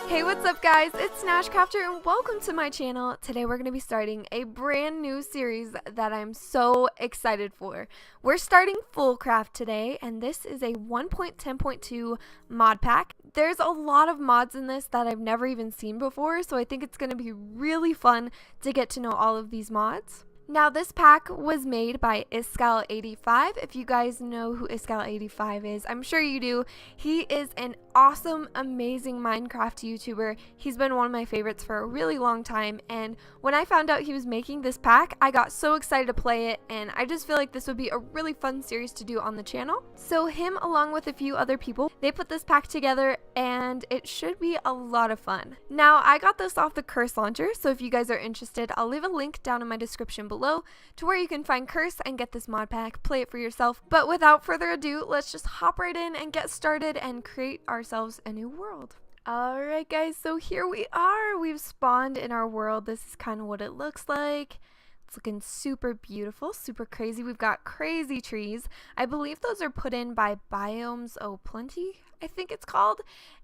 Hey, what's up guys? It's NashCrafter and welcome to my channel. Today we're going to be starting a brand new series that I'm so excited for. We're starting FoolCraft today, and this is a 1.10.2 mod pack. There's a lot of mods in this that I've never even seen before, so I think it's going to be really fun to get to know all of these mods. Now, this pack was made by Iskal85. If you guys know who Iskal85 is, I'm sure you do. He is an awesome, amazing Minecraft YouTuber. He's been one of my favorites for a really long time, and when I found out he was making this pack, I got so excited to play it, and I just feel like this would be a really fun series to do on the channel. So him, along with a few other people, they put this pack together, and it should be a lot of fun. Now, I got this off the Curse launcher, so if you guys are interested, I'll leave a link down in my description below to where you can find Curse and get this mod pack, play it for yourself. But without further ado, let's just hop right in and get started and create ourselves a new world. Alright guys, so here we are. We've spawned in our world. This is kind of what it looks like. It's looking super beautiful, super crazy. We've got crazy trees. I believe those are put in by Biomes Oh Plenty, I think it's called.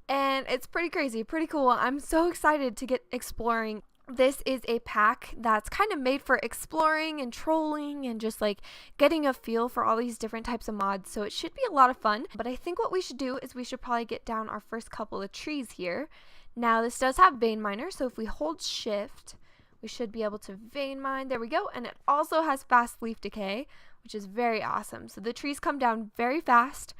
And it's pretty crazy, pretty cool. I'm so excited to get exploring. This is a pack that's kind of made for exploring and trolling and just like getting a feel for all these different types of mods, so it should be a lot of fun. But I think what we should do is we should probably get down our first couple of trees here. Now this does have vein miner, so if we hold shift we should be able to vein mine. There we go. And it also has fast leaf decay, which is very awesome. So the trees come down very fast.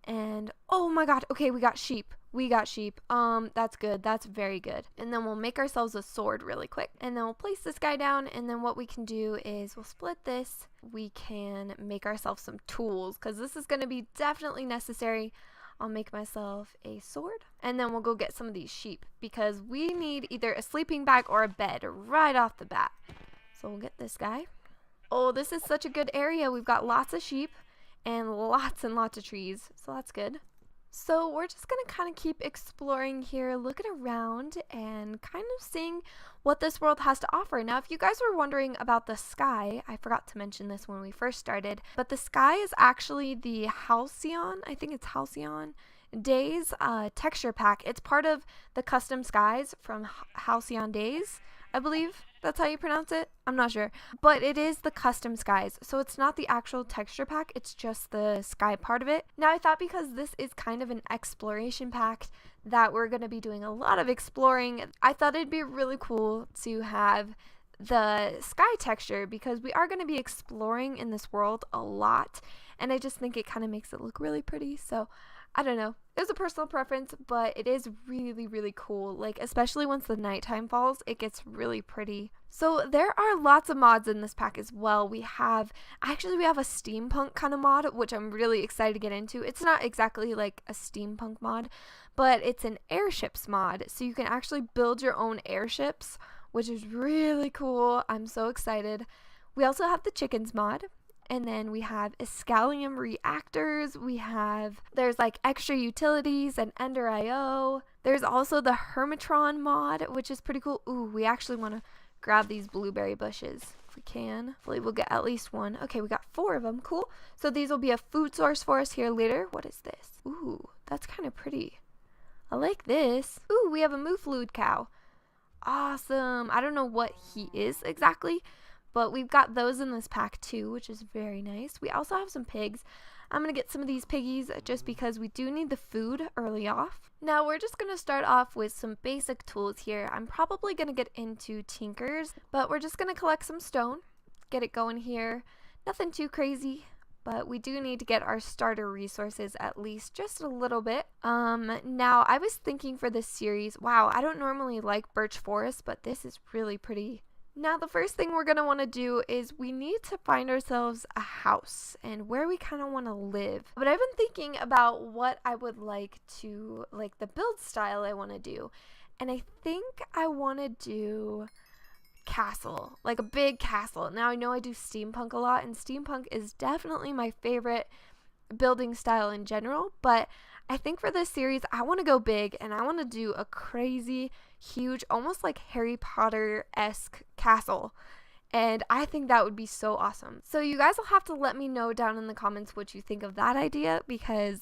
And oh my god, okay, we got sheep. That's good. That's very good. And then we'll make ourselves a sword really quick. And then we'll place this guy down. And then what we can do is we'll split this. We can make ourselves some tools because this is going to be definitely necessary. I'll make myself a sword. And then we'll go get some of these sheep because we need either a sleeping bag or a bed right off the bat. So we'll get this guy. Oh, this is such a good area. We've got lots of sheep and lots of trees. So that's good. So we're just going to kind of keep exploring here, looking around and kind of seeing what this world has to offer. Now, if you guys were wondering about the sky, I forgot to mention this when we first started, but the sky is actually the Halcyon, I think it's Halcyon Days texture pack. It's part of the custom skies from Halcyon Days, I believe. That's how you pronounce it? I'm not sure. But it is the custom skies. So it's not the actual texture pack. It's just the sky part of it. Now I thought because this is kind of an exploration pack that we're going to be doing a lot of exploring, I thought it'd be really cool to have the sky texture because we are going to be exploring in this world a lot. And I just think it kind of makes it look really pretty. So I don't know. It's a personal preference, but it is really cool. Like, especially once the nighttime falls, it gets really pretty. So there are lots of mods in this pack as well. We have a steampunk kind of mod, which I'm really excited to get into. It's not exactly like a steampunk mod, but it's an airships mod. So you can actually build your own airships, which is really cool. I'm so excited. We also have the chickens mod. And then we have Iskalium reactors, there's like extra utilities and Ender IO. There's also the Hermitron mod, which is pretty cool. Ooh, we actually want to grab these blueberry bushes if we can. Hopefully we'll get at least one. Okay, we got 4 of them. Cool. So these will be a food source for us here later. What is this? Ooh, that's kind of pretty. I like this. Ooh, we have a Moofluid cow. Awesome. I don't know what he is exactly, but we've got those in this pack too, which is very nice. We also have some pigs. I'm going to get some of these piggies just because we do need the food early off. Now we're just going to start off with some basic tools here. I'm probably going to get into tinkers, but we're just going to collect some stone, get it going here. Nothing too crazy, but we do need to get our starter resources at least just a little bit. Now I was thinking for this series, wow, I don't normally like birch forest, but this is really pretty. Now the first thing we're going to want to do is we need to find ourselves a house and where we kind of want to live. But I've been thinking about what I would like to, like the build style I want to do. And I think I want to do castle, like a big castle. Now I know I do steampunk a lot, and steampunk is definitely my favorite building style in general, but I think for this series I want to go big and I want to do a crazy huge, almost like Harry Potter-esque castle, and I think that would be so awesome. So you guys will have to let me know down in the comments what you think of that idea, because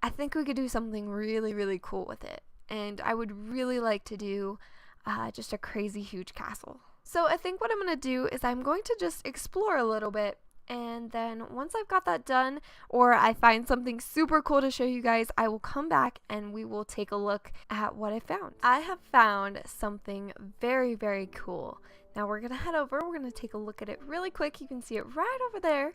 I think we could do something really cool with it. and I would really like to do just a crazy huge castle. So I think what I'm going to do is I'm going to just explore a little bit, and then once I've got that done, or I find something super cool to show you guys, I will come back and we will take a look at what I found. I have found something very, very cool. Now we're going to head over, we're going to take a look at it really quick. You can see it right over there.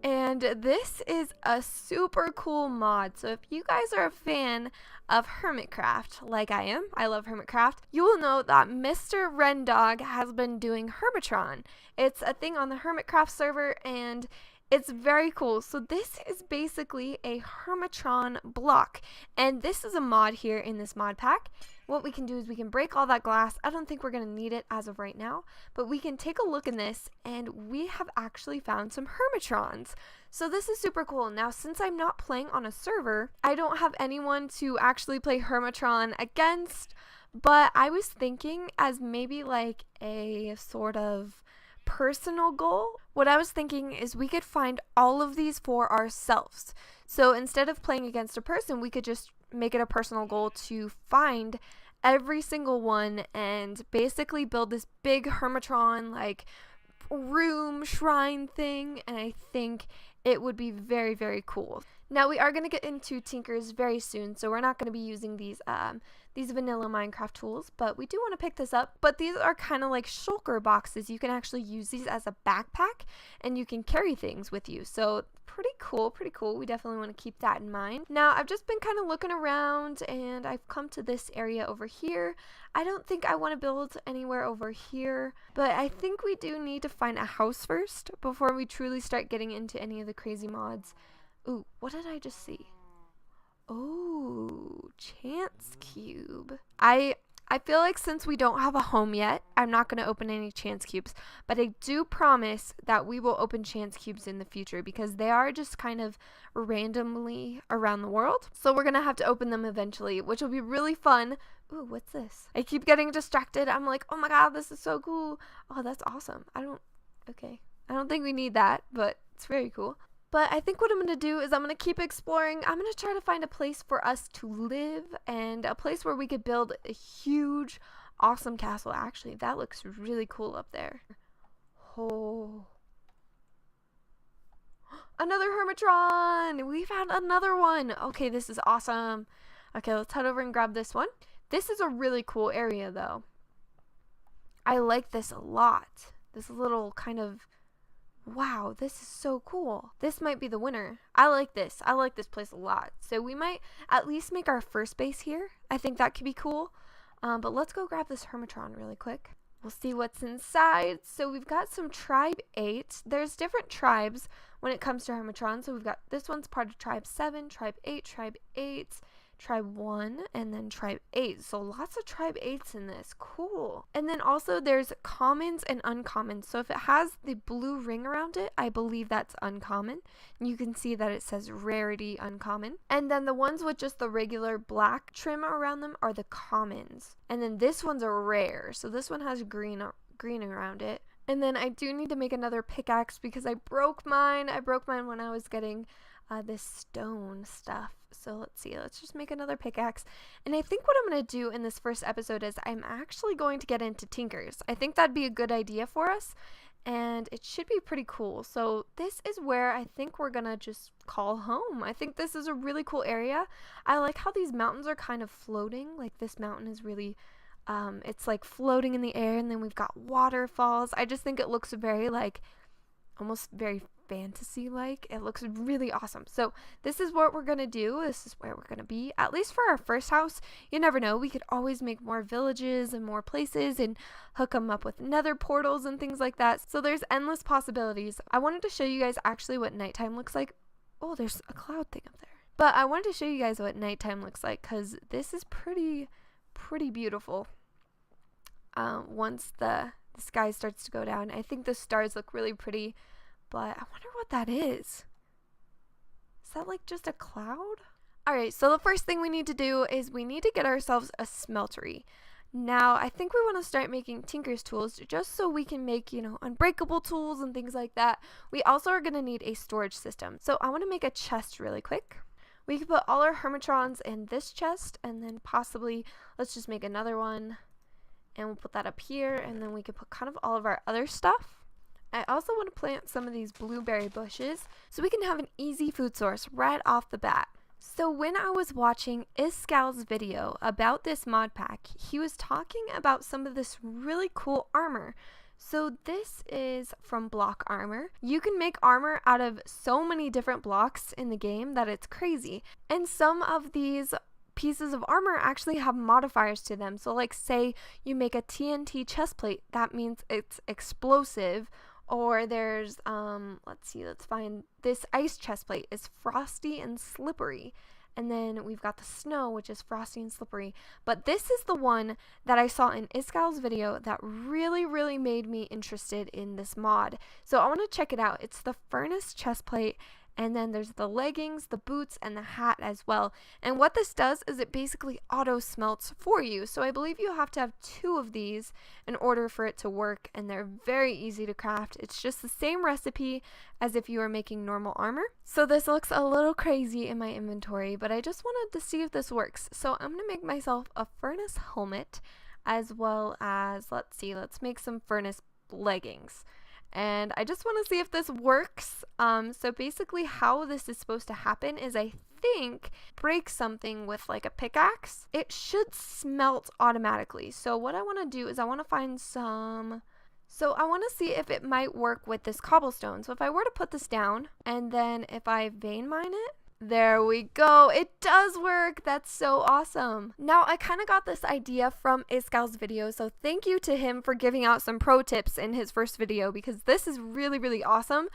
And this is a super cool mod. So if you guys are a fan of Hermitcraft, like I am, I love Hermitcraft, you will know that Mr. Rendog has been doing Hermitron. It's a thing on the Hermitcraft server, and it's very cool. So this is basically a Hermitron block, and this is a mod here in this mod pack. What we can do is we can break all that glass. I don't think we're going to need it as of right now, but we can take a look in this, and we have actually found some Hermitrons. So this is super cool. Now, since I'm not playing on a server, I don't have anyone to actually play Hermitron against, but I was thinking as maybe like a sort of personal goal. What I was thinking is we could find all of these for ourselves. So instead of playing against a person, we could just make it a personal goal to find every single one and basically build this big Hermitron like room shrine thing, and I think it would be very, very cool. Now we are going to get into Tinkers very soon, so we're not going to be using these vanilla Minecraft tools, but we do want to pick this up. But these are kind of like shulker boxes. You can actually use these as a backpack, and you can carry things with you. So pretty cool, pretty cool. We definitely want to keep that in mind. Now I've just been kind of looking around, and I've come to this area over here. I don't think I want to build anywhere over here, but I think we do need to find a house first before we truly start getting into any of the crazy mods. Ooh, what did I just see? Oh, chance cube. I feel like since we don't have a home yet, I'm not going to open any chance cubes, but I do promise that we will open chance cubes in the future because they are just kind of randomly around the world. So we're going to have to open them eventually, which will be really fun. Ooh, what's this? I keep getting distracted. I'm like, oh my god, this is so cool. Oh, that's awesome. I don't think we need that, but it's very cool. But I think what I'm going to do is I'm going to keep exploring. I'm going to try to find a place for us to live and a place where we could build a huge, awesome castle. Actually, that looks really cool up there. Oh. Another Hermitron! We found another one! Okay, this is awesome. Okay, let's head over and grab this one. This is a really cool area, though. I like this a lot. This little kind of... Wow, this is so cool. This might be the winner. I like this. I like this place a lot. So we might at least make our first base here. I think that could be cool. But let's go grab this Hermitron really quick. We'll see what's inside. So we've got some tribe 8. There's different tribes when it comes to Hermitron. So we've got this one's part of tribe 7, tribe 8, tribe 1, and then tribe 8. So lots of tribe 8s in this. Cool. And then also there's commons and uncommons. So if it has the blue ring around it, I believe that's uncommon. And you can see that it says rarity uncommon. And then the ones with just the regular black trim around them are the commons. And then this one's a rare. So this one has green around it. And then I do need to make another pickaxe because I broke mine. I broke mine when I was getting this stone stuff. So let's see, let's just make another pickaxe. And I think what I'm going to do in this first episode is I'm actually going to get into Tinkers. I think that'd be a good idea for us, and it should be pretty cool. So this is where I think we're going to just call home. I think this is a really cool area. I like how these mountains are kind of floating. Like this mountain is really, it's like floating in the air, and then we've got waterfalls. I just think it looks very like, almost very fantasy-like. It looks really awesome. So this is what we're gonna do. This is where we're gonna be, at least for our first house. You never know, we could always make more villages and more places and hook them up with nether portals and things like that. So there's endless possibilities. I wanted to show you guys actually what nighttime looks like. Oh, there's a cloud thing up there. But I wanted to show you guys what nighttime looks like because this is pretty beautiful. Once the sky starts to go down, I think the stars look really pretty. But I wonder what that is. Is that like just a cloud? Alright, so the first thing we need to do is we need to get ourselves a smeltery. Now, I think we want to start making Tinker's tools just so we can make, you know, unbreakable tools and things like that. We also are going to need a storage system. So I want to make a chest really quick. We could put all our Hermitrons in this chest, and then possibly, let's just make another one, and we'll put that up here, and then we could put kind of all of our other stuff. I also want to plant some of these blueberry bushes so we can have an easy food source right off the bat. So when I was watching Iscal's video about this mod pack, he was talking about some of this really cool armor. So this is from block armor. You can make armor out of so many different blocks in the game that it's crazy. And some of these pieces of armor actually have modifiers to them. So like say you make a TNT chest plate, that means it's explosive. Or there's, let's find this ice chest plate is frosty and slippery. And then we've got the snow, which is frosty and slippery. But this is the one that I saw in Iscal's video that really made me interested in this mod. So I want to check it out. It's the furnace chest plate. And then there's the leggings, the boots, and the hat as well. And what this does is it basically auto smelts for you. So I believe you have to have 2 of these in order for it to work. And they're very easy to craft. It's just the same recipe as if you were making normal armor. So this looks a little crazy in my inventory, but I just wanted to see if this works. So I'm going to make myself a furnace helmet as well as, let's make some furnace leggings. And I just want to see if this works. So basically how this is supposed to happen is I think break something with like a pickaxe. It should smelt automatically. So what I want to do is I want to find some... So I want to see if it might work with this cobblestone. So if I were to put this down and then if I vein mine it, there we go. It does work. That's so awesome. Now, I kind of got this idea from Iscal's video, so thank you to him for giving out some pro tips in his first video because this is really awesome.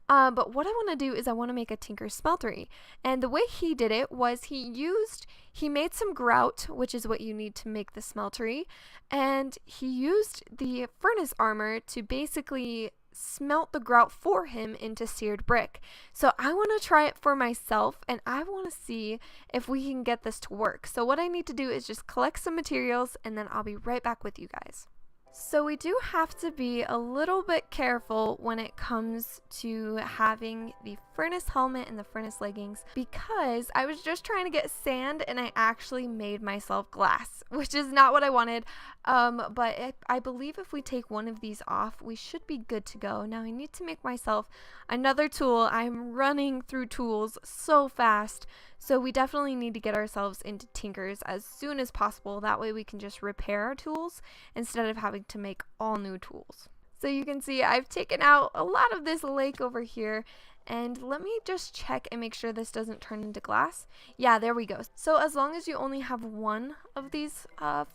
But what I want to do is I want to make a tinker smeltery. And the way he did it was he made some grout, which is what you need to make the smeltery, and he used the furnace armor to basically smelt the grout for him into seared brick. So I want to try it for myself and I want to see if we can get this to work. So what I need to do is just collect some materials and then I'll be right back with you guys. So we do have to be a little bit careful when it comes to having the furnace helmet and the furnace leggings because I was just trying to get sand and I actually made myself glass, which is not what I wanted. But I believe if we take one of these off, we should be good to go. Now I need to make myself another tool. I'm running through tools so fast. So we definitely need to get ourselves into tinkers as soon as possible. That way we can just repair our tools instead of having to make all new tools. So you can see I've taken out a lot of this lake over here. And let me just check and make sure this doesn't turn into glass. Yeah, there we go. So as long as you only have one of these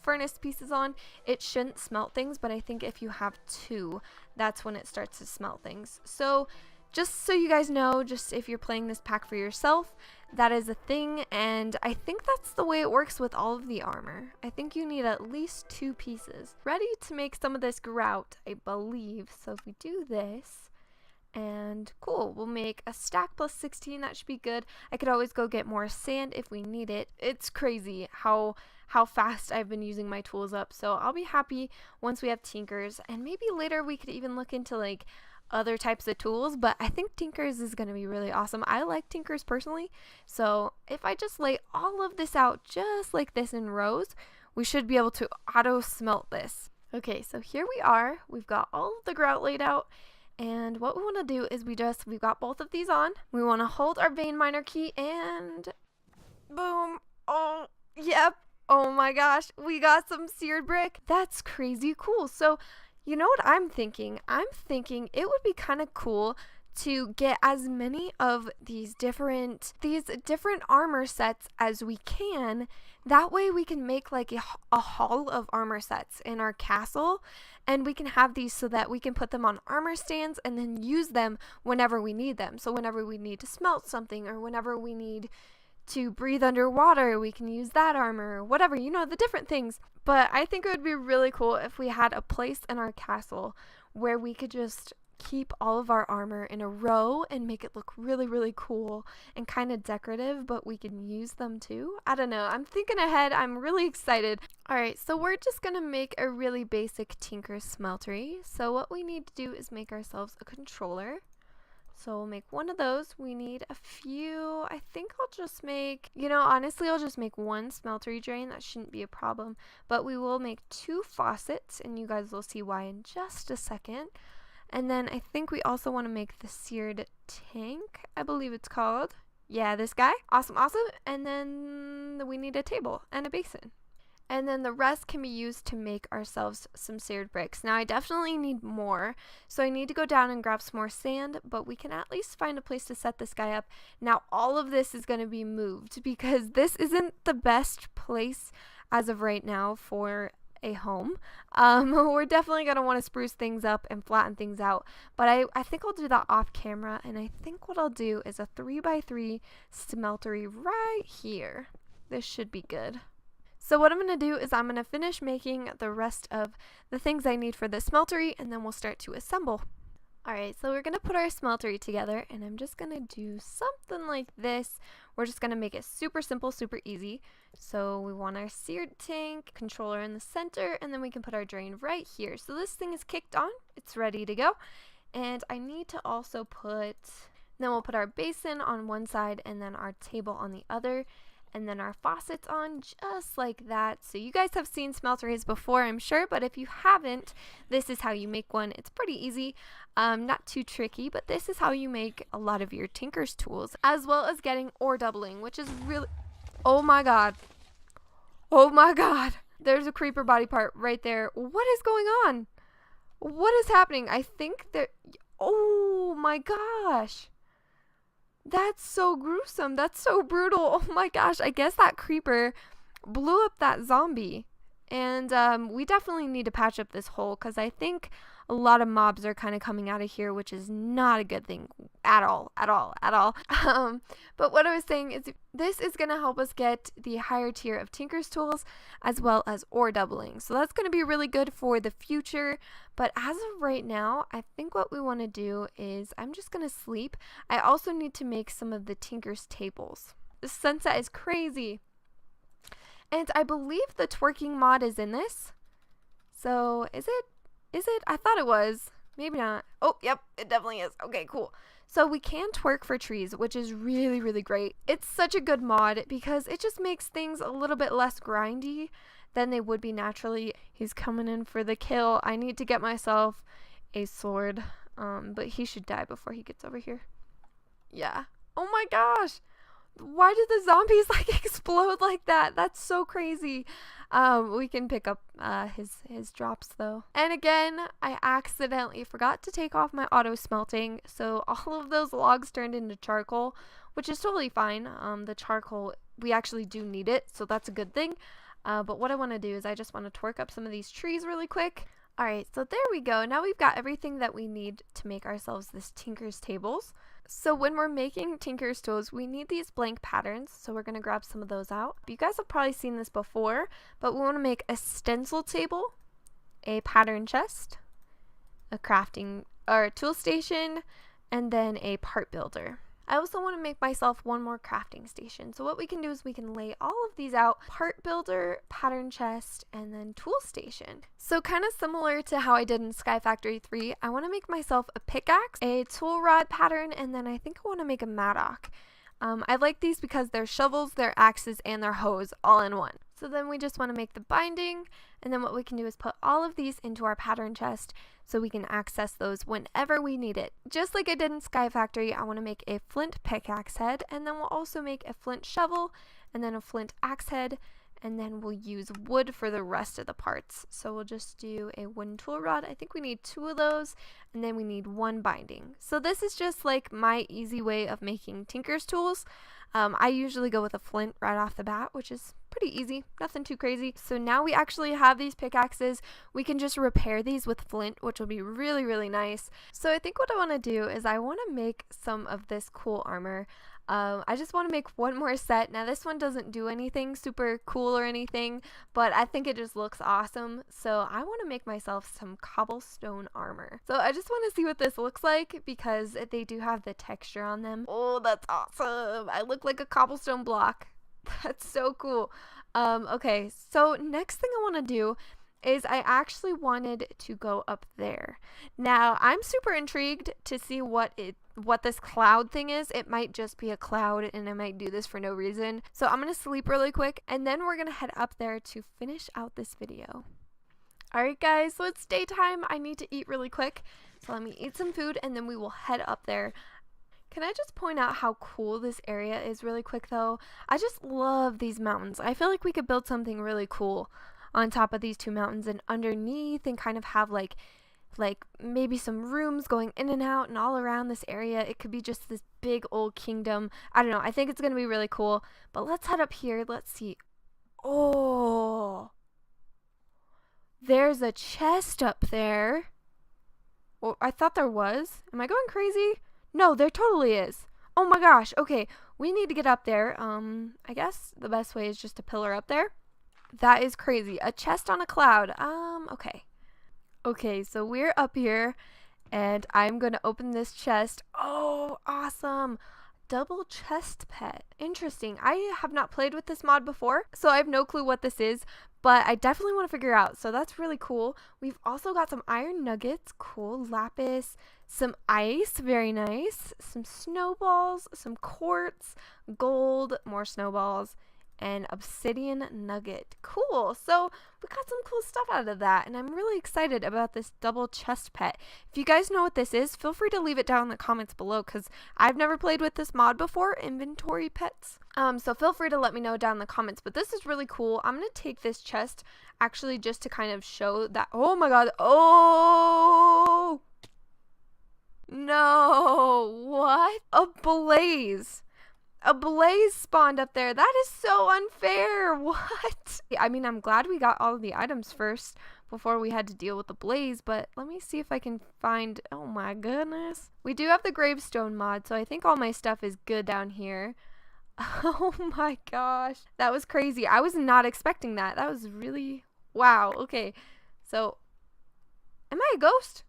furnace pieces on, it shouldn't smelt things. But I think if you have 2, that's when it starts to smelt things. So just so you guys know, just if you're playing this pack for yourself, that is a thing, and I think that's the way it works with all of the armor. I think you need at least 2 pieces. Ready to make some of this grout, I believe. So if we do this, and cool, we'll make a stack plus 16, that should be good. I could always go get more sand if we need it. It's crazy how fast I've been using my tools up, so I'll be happy once we have tinkers, and maybe later we could even look into like other types of tools, but I think tinkers is going to be really awesome. I like tinkers personally, so if I just lay all of this out just like this in rows, we should be able to auto smelt this. Okay, so here we are. We've got all of the grout laid out, and what we want to do is we've got both of these on. We want to hold our vein miner key and boom. Oh, yep. Oh my gosh, we got some seared brick. That's crazy cool. So you know what I'm thinking? I'm thinking it would be kind of cool to get as many of these different armor sets as we can. That way we can make like a haul of armor sets in our castle, and we can have these so that we can put them on armor stands and then use them whenever we need them. So whenever we need to smelt something or whenever we need to breathe underwater, we can use that armor, whatever, you know, the different things. But I think it would be really cool if we had a place in our castle where we could just keep all of our armor in a row and make it look really cool and kind of decorative, but we can use them too. I don't know, I'm thinking ahead. I'm really excited. Alright, so we're just gonna make a really basic tinker smeltery. So what we need to do is make ourselves a controller. So we'll make one of those. We need a few. I think I'll just make, honestly, I'll just make one smeltery drain. That shouldn't be a problem. But we will make 2 faucets, and you guys will see why in just a second. And then I think we also want to make the seared tank, I believe it's called. Yeah, this guy. Awesome, awesome. And then we need a table and a basin. And then the rest can be used to make ourselves some seared bricks. Now I definitely need more, so I need to go down and grab some more sand, but we can at least find a place to set this guy up. Now all of this is going to be moved because this isn't the best place as of right now for a home. We're definitely going to want to spruce things up and flatten things out, but I think I'll do that off camera, and I think what I'll do is a 3x3 smeltery right here. This should be good. So what I'm going to do is I'm going to finish making the rest of the things I need for the smeltery, and then we'll start to assemble. Alright, so we're going to put our smeltery together, and I'm just going to do something like this. We're just going to make it super simple, super easy. So we want our seared tank, controller in the center, and then we can put our drain right here. So this thing is kicked on. It's ready to go. And I need to also then we'll put our basin on one side and then our table on the other. And then our faucets on just like that. So you guys have seen smelteries before, I'm sure, but if you haven't, this is how you make one. It's pretty easy, not too tricky, but this is how you make a lot of your tinker's tools, as well as getting ore doubling, which is really, oh my god, there's a creeper body part right there. What is going on? What is happening? I think that, oh my gosh. That's so gruesome. That's so brutal. Oh my gosh. I guess that creeper blew up that zombie. And we definitely need to patch up this hole because I think a lot of mobs are kind of coming out of here, which is not a good thing at all. But what I was saying is this is going to help us get the higher tier of tinker's tools as well as ore doubling. So that's going to be really good for the future. But as of right now, I think what we want to do is I'm just going to sleep. I also need to make some of the tinker's tables. The sunset is crazy. And I believe the twerking mod is in this. So is it? I thought it was. Maybe not. Oh, yep, it definitely is. Okay, cool. So we can twerk for trees, which is really, really great. It's such a good mod because it just makes things a little bit less grindy than they would be naturally. He's coming in for the kill. I need to get myself a sword, but he should die before he gets over here. Yeah. Oh my gosh. Why did the zombies explode like that? That's so crazy. We can pick up his drops though. And again, I accidentally forgot to take off my auto smelting, so all of those logs turned into charcoal, which is totally fine. The charcoal, we actually do need it, so that's a good thing. But what I want to do is I just want to twerk up some of these trees really quick. Alright, so there we go. Now we've got everything that we need to make ourselves this tinker's tables. So when we're making tinker's tools, we need these blank patterns, so we're going to grab some of those out. You guys have probably seen this before, but we want to make a stencil table, a pattern chest, a crafting or tool station, and then a part builder. I also want to make myself one more crafting station. So what we can do is we can lay all of these out: part builder, pattern chest, and then tool station. So kind of similar to how I did in Sky Factory 3, I want to make myself a pickaxe, a tool rod pattern, and then I think I want to make a mattock. I like these because they're shovels, they're axes, and they're hoes all in one. So then we just want to make the binding, and then what we can do is put all of these into our pattern chest so we can access those whenever we need it. Just like I did in Sky Factory, I want to make a flint pickaxe head, and then we'll also make a flint shovel, and then a flint axe head, and then we'll use wood for the rest of the parts. So we'll just do a wooden tool rod. I think we need 2 of those, and then we need 1 binding. So this is just like my easy way of making tinker's tools. I usually go with a flint right off the bat, which is pretty easy, nothing too crazy. So now we actually have these pickaxes. We can just repair these with flint, which will be really, really nice. So I think what I want to do is I want to make some of this cool armor. I just want to make one more set. Now this one doesn't do anything super cool or anything, but I think it just looks awesome. So I want to make myself some cobblestone armor. So I just want to see what this looks like because they do have the texture on them. Oh, that's awesome. I look like a cobblestone block. That's so cool. Okay, so next thing I want to do is I actually wanted to go up there. Now I'm super intrigued to see what it what this cloud thing is. It might just be a cloud and I might do this for no reason. So I'm gonna sleep really quick and then we're gonna head up there to finish out this video. Alright guys, so it's daytime. I need to eat really quick. So let me eat some food and then we will head up there. Can I just point out how cool this area is really quick though? I just love these mountains. I feel like we could build something really cool on top of these two mountains and underneath, and kind of have like maybe some rooms going in and out and all around this area. It could be just this big old kingdom. I don't know. I think it's going to be really cool. But let's head up here. Let's see. Oh, there's a chest up there. Oh, I thought there was. Am I going crazy? No, there totally is. Oh my gosh. Okay, we need to get up there. I guess the best way is just to pillar up there. That is crazy. A chest on a cloud. Okay. Okay, so we're up here and I'm going to open this chest. Oh, awesome. Double chest pet. Interesting. I have not played with this mod before, so I have no clue what this is, but I definitely want to figure out. So that's really cool. We've also got some iron nuggets. Cool. Lapis. Some ice. Very nice. Some snowballs. Some quartz. Gold. More snowballs. And obsidian nugget. Cool. So we got some cool stuff out of that, and I'm really excited about this double chest pet. If you guys know what this is, feel free to leave it down in the comments below, because I've never played with this mod before, inventory pets. So feel free to let me know down in the comments, but this is really cool. I'm gonna take this chest actually just to kind of show that. Oh my god. Oh no, what? A blaze. A blaze spawned up there. That is so unfair. What? I mean, I'm glad we got all of the items first before we had to deal with the blaze, but let me see if I can find... Oh my goodness. We do have the gravestone mod, so I think all my stuff is good down here. Oh my gosh. That was crazy. I was not expecting that. That was really... Wow. Okay. So, am I a ghost?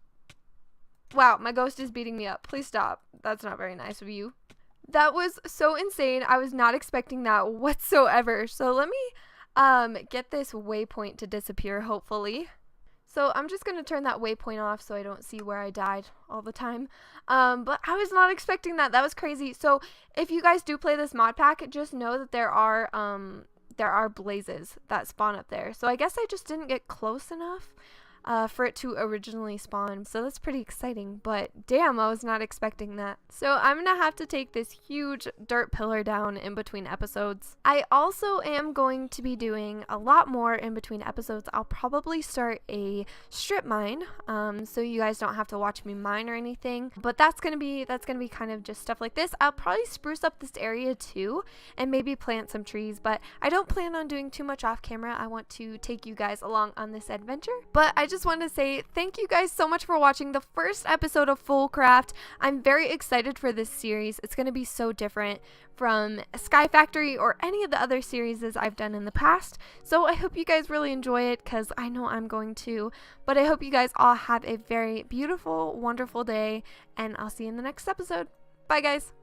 Wow, my ghost is beating me up. Please stop. That's not very nice of you. That was so insane. I was not expecting that whatsoever. So let me get this waypoint to disappear, hopefully. So I'm just going to turn that waypoint off so I don't see where I died all the time. But I was not expecting that. That was crazy. So if you guys do play this mod pack, just know that there are blazes that spawn up there. So I guess I just didn't get close enough for it to originally spawn, so that's pretty exciting, but damn, I was not expecting that. So I'm gonna have to take this huge dirt pillar down in between episodes. I also am going to be doing a lot more in between episodes. I'll probably start a strip mine, so you guys don't have to watch me mine or anything, but that's gonna be kind of just stuff like this. I'll probably spruce up this area too and maybe plant some trees, but I don't plan on doing too much off camera. I want to take you guys along on this adventure, but I just want to say thank you guys so much for watching the first episode of FoolCraft. I'm very excited for this series. It's going to be so different from Sky Factory or any of the other series I've done in the past. So I hope you guys really enjoy it, because I know I'm going to. But I hope you guys all have a very beautiful, wonderful day, and I'll see you in the next episode. Bye guys.